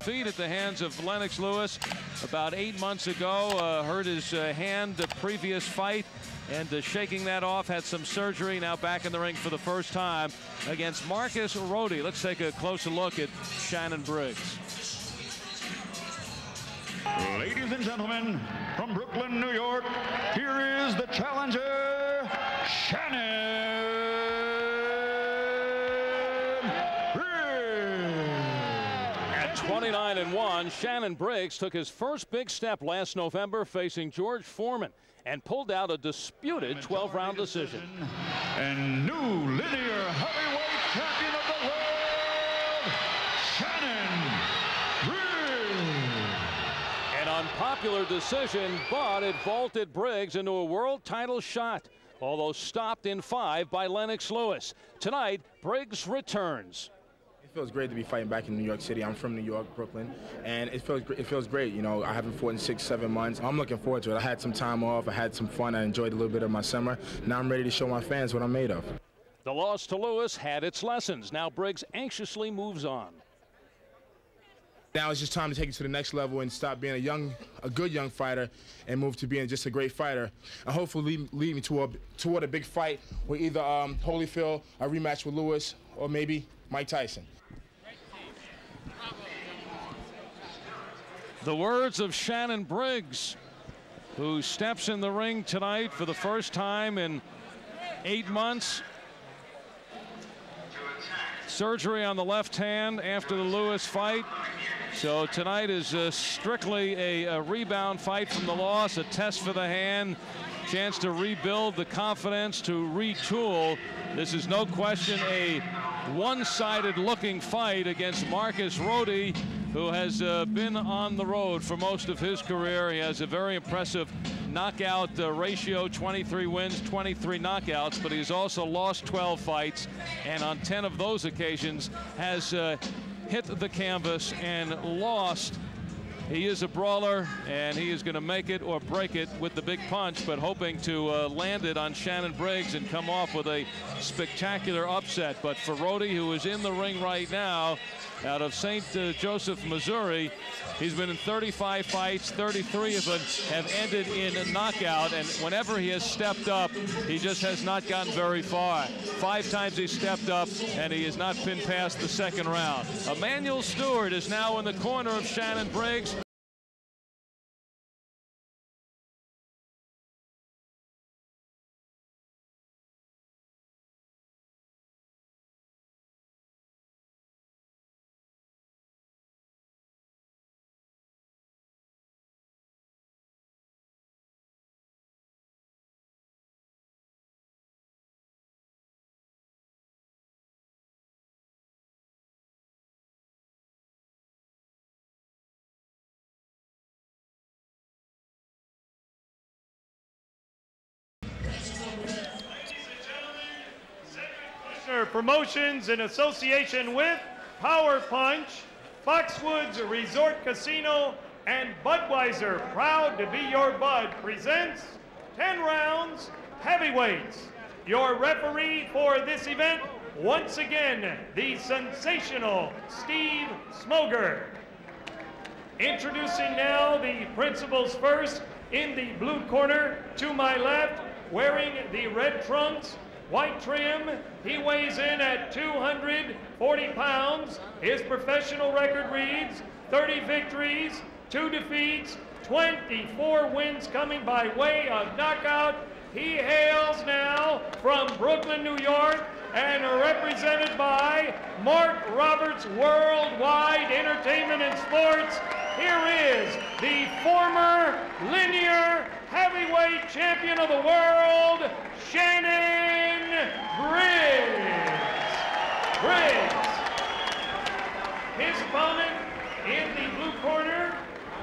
Feet at the hands of Lennox Lewis about 8 months ago. Hurt his hand the previous fight, and shaking that off, had some surgery. Now back in the ring for the first time against Marcus Rhode. Let's take a closer look at Shannon Briggs. Ladies and gentlemen, from Brooklyn, New York, here is the challenger, Shannon. 29-1, Shannon Briggs took his first big step last November facing George Foreman and pulled out a disputed 12-round decision. And new linear heavyweight champion of the world, Shannon Briggs. An unpopular decision, but it vaulted Briggs into a world title shot, although stopped in 5 by Lennox Lewis. Tonight, Briggs returns. It feels great to be fighting back in New York City. I'm from New York, Brooklyn, and it feels great. You know, I haven't fought in 6-7 months. I'm looking forward to it. I had some time off. I had some fun. I enjoyed a little bit of my summer. Now I'm ready to show my fans what I'm made of. The loss to Lewis had its lessons. Now Briggs anxiously moves on. Now it's just time to take it to the next level and stop being a good young fighter and move to being just a great fighter. And hopefully lead me toward a big fight with either Holyfield, a rematch with Lewis, or maybe Mike Tyson. The words of Shannon Briggs, who steps in the ring tonight for the first time in 8 months. Surgery on the left hand after the Lewis fight. So tonight is strictly a rebound fight from the loss, a test for the hand, chance to rebuild the confidence, to retool. This is no question a one-sided looking fight against Marcus Rhode, who has been on the road for most of his career. He has a very impressive knockout ratio, 23 wins, 23 knockouts, but he's also lost 12 fights, and on 10 of those occasions has hit the canvas and lost. He is a brawler, and he is going to make it or break it with the big punch, but hoping to land it on Shannon Briggs and come off with a spectacular upset. But for Rhode, who is in the ring right now, out of St. Joseph, Missouri, he's been in 35 fights. 33 of them have ended in a knockout, and whenever he has stepped up, he just has not gotten very far. 5 times he stepped up, and he has not been past the second round. Emmanuel Stewart is now in the corner of Shannon Briggs. Promotions in association with Power Punch, Foxwoods Resort Casino, and Budweiser, proud to be your bud, presents 10 rounds heavyweights. Your referee for this event, once again, the sensational Steve Smoger. Introducing now the principals first. In the blue corner to my left, wearing the red trunks, white trim, he weighs in at 240 pounds. His professional record reads 30 victories, 2 defeats, 24 wins coming by way of knockout. He hails now from Brooklyn, New York, and represented by Mark Roberts Worldwide Entertainment and Sports. Here is the former linear heavyweight champion of the world, Shannon Briggs. His opponent in the blue corner,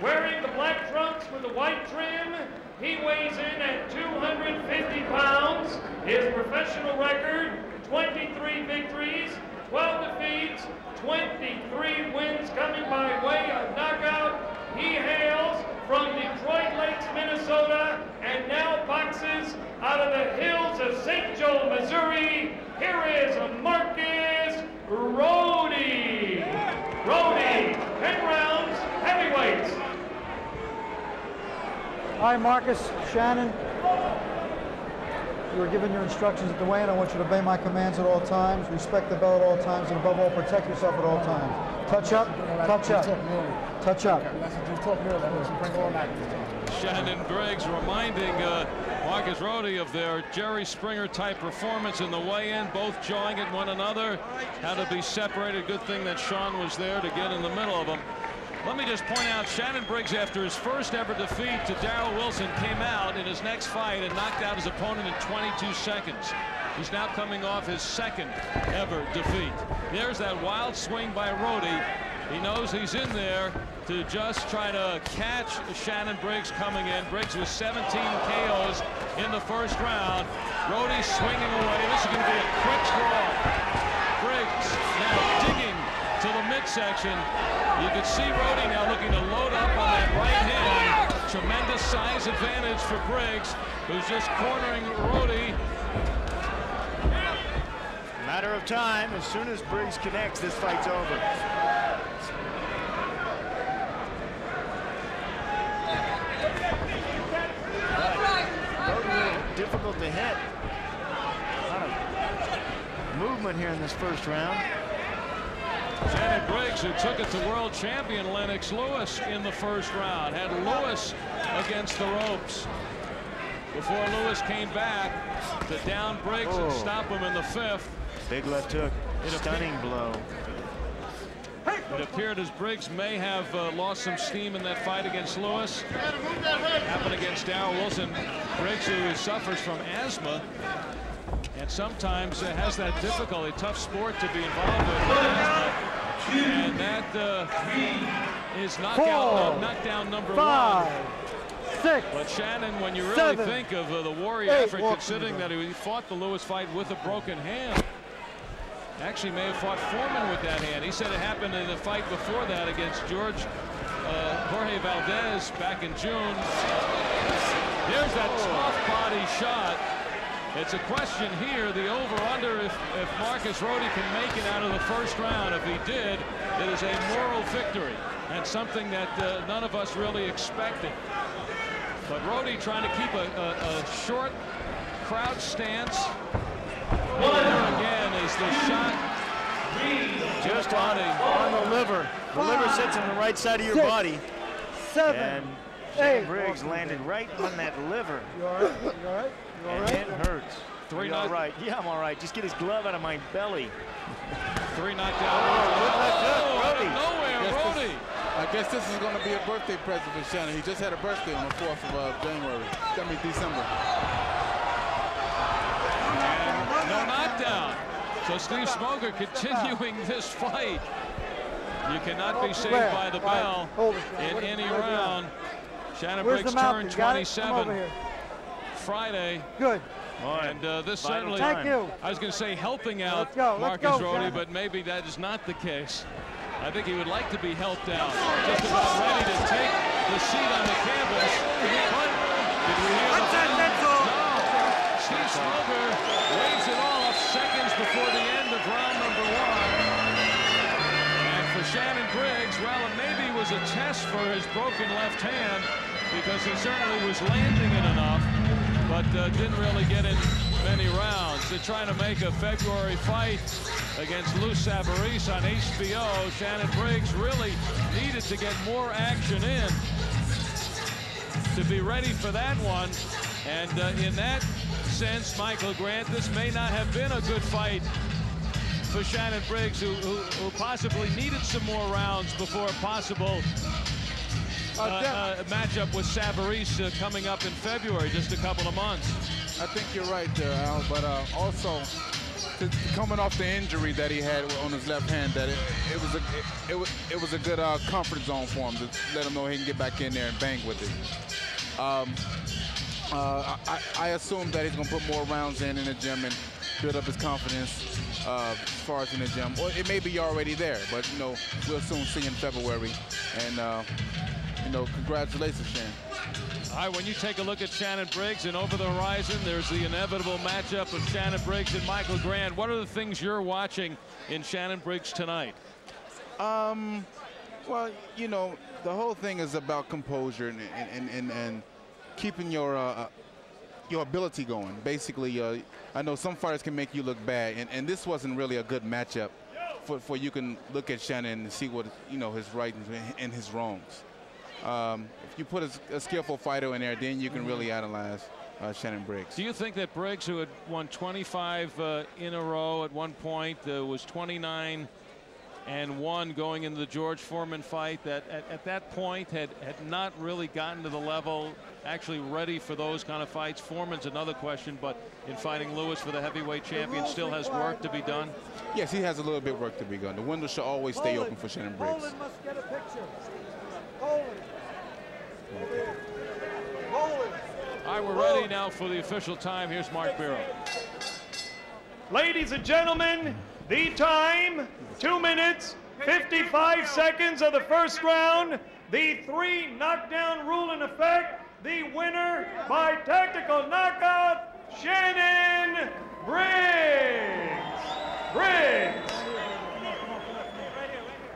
wearing the black trunks with the white trim, he weighs in at 250 pounds. His professional record, 23 victories, 12 defeats, 23 wins coming by way of knockout. He hails from Detroit Lakes, Minnesota, and now boxes out of the hills of St. Joe, Missouri. Here is Marcus Rhode. 10 rounds. Hi, Marcus, Shannon. You were given your instructions at the weigh-in. I want you to obey my commands at all times, respect the bell at all times, and above all, protect yourself at all times. Touch up, touch up, touch up. Shannon Briggs reminding Marcus Rhode of their Jerry Springer type performance in the weigh-in, both jawing at one another, had to be separated. Good thing that Sean was there to get in the middle of them. Let me just point out, Shannon Briggs, after his first ever defeat to Darrell Wilson, came out in his next fight and knocked out his opponent in 22 seconds. He's now coming off his second ever defeat. There's that wild swing by Rhode. He knows he's in there to just try to catch Shannon Briggs coming in. Briggs with 17 KOs in the first round. Rhode swinging away. This is going to be a quick draw. Briggs now digging to the midsection. You can see Rhode now looking to load up on that right hand. Tremendous size advantage for Briggs, who's just cornering Rhode. Matter of time. As soon as Briggs connects, this fight's over. Difficult to hit. A lot of movement here in this first round. Shannon Briggs, who took it to world champion Lennox Lewis in the first round, had Lewis against the ropes before Lewis came back to down Briggs and stop him in the fifth. Big left hook, stunning blow. It appeared as Briggs may have lost some steam in that fight against Lewis. Happened against Darrell Wilson. Briggs, who suffers from asthma and sometimes has that difficulty, tough sport to be involved with asthma. And that is knockdown number 1. 6. But Shannon, when you really think of the Warrior effort, considering that he fought the Lewis fight with a broken hand, actually may have fought Foreman with that hand. He said it happened in the fight before that against Jorge Valdez back in June. There's that tough body shot. It's a question here, the over-under, if Marcus Rhode can make it out of the first round. If he did, it is a moral victory and something that none of us really expected. But Rhode trying to keep a short crouch stance. There again is the shot. Just on the liver. The liver sits on the right side of your body. 7. And Shannon Briggs landed right on that liver. You all right? You all right? You all right? And it hurts. 3 all right? Yeah, I'm all right. Just get his glove out of my belly. 3 knockdown. Out of nowhere, Rhode. I guess this is going to be a birthday present for Shannon. He just had a birthday on the 4th of January. I mean, December. And no knockdown. So Steve Smoker continuing this fight. You cannot be saved by the bell in any round. Shannon Briggs turned 27 Friday. Good. And this certainly, Thank you. I was going to say helping out Marcus Rhode, but maybe that is not the case. I think he would like to be helped out. Just about ready to take the seat on the canvas. But did we hear no. Steve Smoker waves it off seconds before the end of round number 1. And for Shannon Briggs, well, it maybe was a test for his broken left hand, because he certainly was landing it enough, but didn't really get in many rounds. They're trying to make a February fight against Lou Savarese on HBO. Shannon Briggs really needed to get more action in to be ready for that one. And in that sense, Michael Grant, this may not have been a good fight for Shannon Briggs, who possibly needed some more rounds before a possible matchup with Savarese coming up in February, just a couple of months. I think you're right there, Al, but also coming off the injury that he had on his left hand, that it was a good comfort zone for him to let him know he can get back in there and bang with it. I assume that he's going to put more rounds in the gym and build up his confidence as far as in the gym. Or it may be already there, but, you know, we'll soon see in February. And, you know, congratulations, Shannon. All right, when you take a look at Shannon Briggs, and over the horizon, there's the inevitable matchup of Shannon Briggs and Michael Grant. What are the things you're watching in Shannon Briggs tonight? Well, you know, the whole thing is about composure and keeping your ability going. Basically, I know some fighters can make you look bad, and this wasn't really a good matchup for you can look at Shannon and see what, you know, his rights and his wrongs. If you put a skillful fighter in there, then you can really analyze Shannon Briggs. Do you think that Briggs, who had won 25 in a row at one point, was 29-1 going into the George Foreman fight, that at that point had not really gotten to the level actually ready for those kind of fights? Foreman's another question, but in fighting Lewis for the heavyweight champion still has work to be done? Yes, he has a little bit of work to be done. The window should always stay open for Shannon Briggs. Roland must get a picture. Roland. Roland. All right, we're ready now for the official time. Here's Mark Biro. Ladies and gentlemen, the time, 2 minutes, 55 seconds of the first round. The 3 knockdown rule in effect. The winner by tactical knockout, Shannon Briggs. Briggs.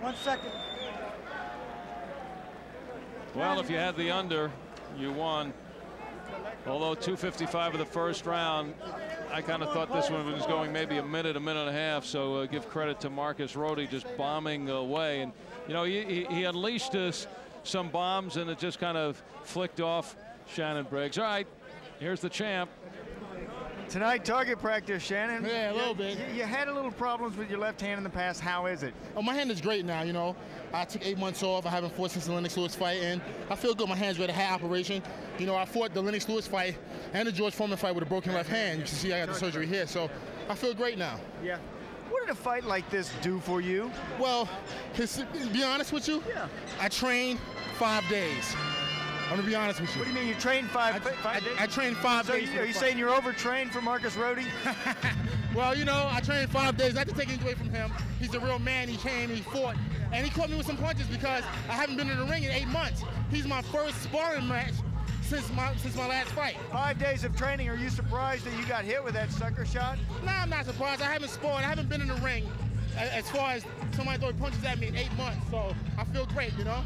1 second. Well, if you had the under, you won. Although 2:55 of the first round, I kind of thought this one was going maybe a minute and a half. So give credit to Marcus Rhode just bombing away. And, you know, he unleashed some bombs, and it just kind of flicked off Shannon Briggs. All right, here's the champ. Tonight, target practice, Shannon. Yeah, a little bit. You had a little problems with your left hand in the past. How is it? Oh, my hand is great now, you know. I took 8 months off. I haven't fought since the Lennox Lewis fight, and I feel good. My hand's ready. Had operation. You know, I fought the Lennox Lewis fight and the George Foreman fight with a broken left hand. You can see I got the surgery here, so I feel great now. Yeah. What did a fight like this do for you? Well, to be honest with you, I trained 5 days. I'm gonna be honest with you. What do you mean you trained five days? I trained 5 days. So are you saying you're overtrained for Marcus Rhode? Well, you know, I trained 5 days. I have to take anything away from him. He's a real man. He came, he fought, and he caught me with some punches because I haven't been in the ring in 8 months. He's my first sparring match since my last fight. 5 days of training. Are you surprised that you got hit with that sucker shot? No, I'm not surprised. I haven't sparred. I haven't been in the ring as far as somebody throwing punches at me in 8 months. So I feel great, you know.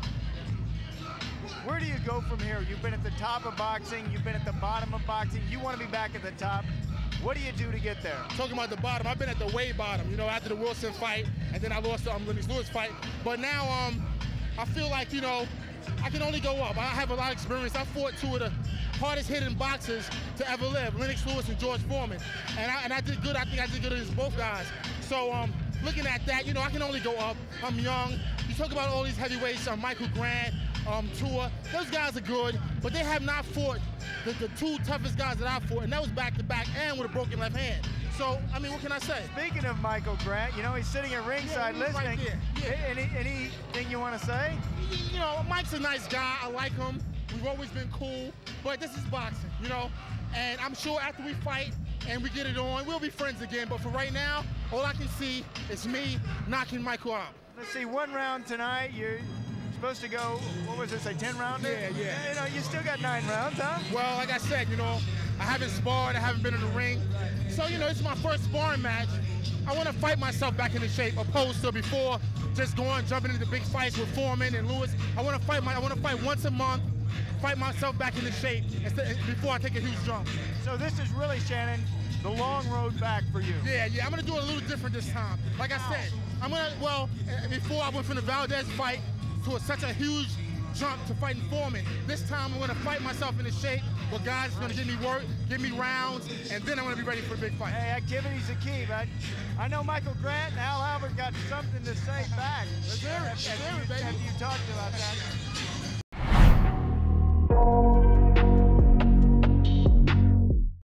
Where do you go from here? You've been at the top of boxing. You've been at the bottom of boxing. You want to be back at the top. What do you do to get there? Talking about the bottom, I've been at the way bottom, you know, after the Wilson fight, and then I lost the Lennox Lewis fight. But now I feel like, you know, I can only go up. I have a lot of experience. I fought 2 of the hardest hitting boxers to ever live, Lennox Lewis and George Foreman. And I did good. I think I did good against both guys. So looking at that, you know, I can only go up. I'm young. You talk about all these heavyweights, Michael Grant, Tua, those guys are good, but they have not fought the 2 toughest guys that I fought, and that was back-to-back and with a broken left hand. So, I mean, what can I say? Speaking of Michael Grant, you know, he's sitting at ringside listening. Right, anything you want to say? You know, Mike's a nice guy. I like him. We've always been cool, but this is boxing, you know, and I'm sure after we fight and we get it on, we'll be friends again, but for right now, all I can see is me knocking Michael out. Let's see, 1 round tonight. You're supposed to go, what was this, a 10-rounder? Yeah. You know, you still got 9 rounds, huh? Well, like I said, you know, I haven't sparred, I haven't been in the ring. So, you know, it's my first sparring match. I want to fight myself back into shape, opposed to before just jumping into big fights with Foreman and Lewis. I want to fight once a month, fight myself back into shape before I take a huge jump. So this is really, Shannon, the long road back for you. Yeah, I'm going to do it a little different this time. Like I said, before I went from the Valdez fight to such a huge jump to fighting Foreman. This time I'm going to fight myself into shape, but guys is going to give me work, give me rounds, and then I'm going to be ready for the big fight. Hey, activity's the key, man. I know Michael Grant and Al Albert got something to say back. Let's hear it. Have you talked about that?